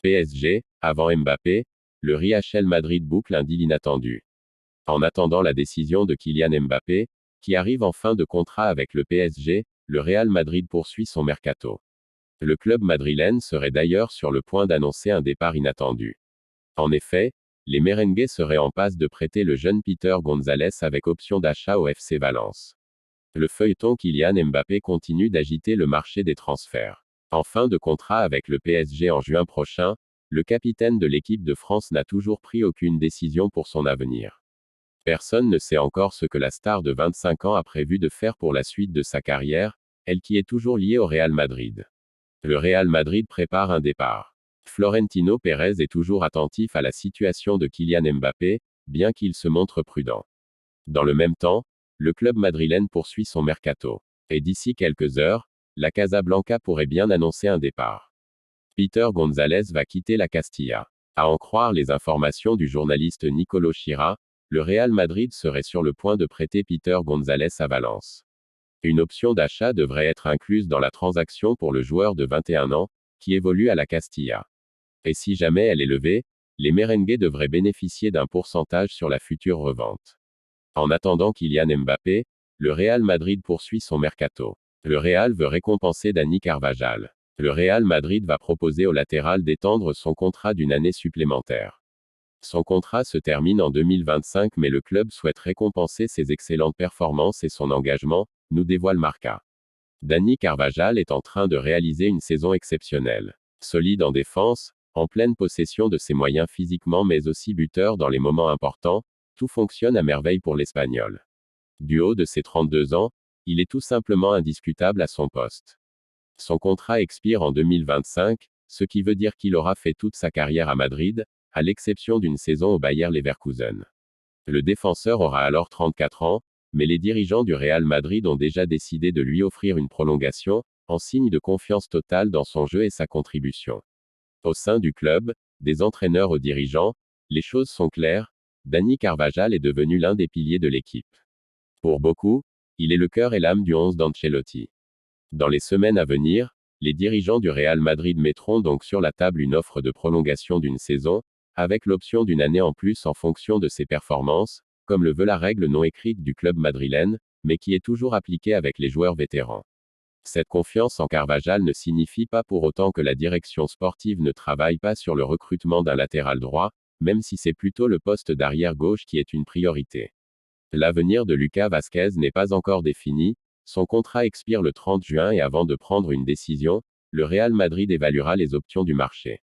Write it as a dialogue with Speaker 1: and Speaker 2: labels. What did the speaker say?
Speaker 1: PSG, avant Mbappé, le Real Madrid boucle un deal inattendu. En attendant la décision de Kylian Mbappé, qui arrive en fin de contrat avec le PSG, le Real Madrid poursuit son mercato. Le club madrilène serait d'ailleurs sur le point d'annoncer un départ inattendu. En effet, les merengues seraient en passe de prêter le jeune Peter González avec option d'achat au FC Valence. Le feuilleton Kylian Mbappé continue d'agiter le marché des transferts. En fin de contrat avec le PSG en juin prochain, le capitaine de l'équipe de France n'a toujours pris aucune décision pour son avenir. Personne ne sait encore ce que la star de 25 ans a prévu de faire pour la suite de sa carrière, elle qui est toujours liée au Real Madrid. Le Real Madrid prépare un départ. Florentino Pérez est toujours attentif à la situation de Kylian Mbappé, bien qu'il se montre prudent. Dans le même temps, le club madrilène poursuit son mercato. Et d'ici quelques heures, la Casablanca pourrait bien annoncer un départ. Peter González va quitter la Castilla. À en croire les informations du journaliste Nicolo Chira, le Real Madrid serait sur le point de prêter Peter González à Valence. Une option d'achat devrait être incluse dans la transaction pour le joueur de 21 ans, qui évolue à la Castilla. Et si jamais elle est levée, les merengues devraient bénéficier d'un pourcentage sur la future revente. En attendant Kylian Mbappé, le Real Madrid poursuit son mercato. Le Real veut récompenser Dani Carvajal. Le Real Madrid va proposer au latéral d'étendre son contrat d'une année supplémentaire. Son contrat se termine en 2025 mais le club souhaite récompenser ses excellentes performances et son engagement, nous dévoile Marca. Dani Carvajal est en train de réaliser une saison exceptionnelle. Solide en défense, en pleine possession de ses moyens physiquement mais aussi buteur dans les moments importants, tout fonctionne à merveille pour l'Espagnol. Du haut de ses 32 ans, il est tout simplement indiscutable à son poste. Son contrat expire en 2025, ce qui veut dire qu'il aura fait toute sa carrière à Madrid, à l'exception d'une saison au Bayer Leverkusen. Le défenseur aura alors 34 ans, mais les dirigeants du Real Madrid ont déjà décidé de lui offrir une prolongation, en signe de confiance totale dans son jeu et sa contribution. Au sein du club, des entraîneurs aux dirigeants, les choses sont claires, Dani Carvajal est devenu l'un des piliers de l'équipe. Pour beaucoup, il est le cœur et l'âme du 11 d'Ancelotti. Dans les semaines à venir, les dirigeants du Real Madrid mettront donc sur la table une offre de prolongation d'une saison, avec l'option d'une année en plus en fonction de ses performances, comme le veut la règle non écrite du club madrilène, mais qui est toujours appliquée avec les joueurs vétérans. Cette confiance en Carvajal ne signifie pas pour autant que la direction sportive ne travaille pas sur le recrutement d'un latéral droit, même si c'est plutôt le poste d'arrière gauche qui est une priorité. L'avenir de Lucas Vázquez n'est pas encore défini, son contrat expire le 30 juin et avant de prendre une décision, le Real Madrid évaluera les options du marché.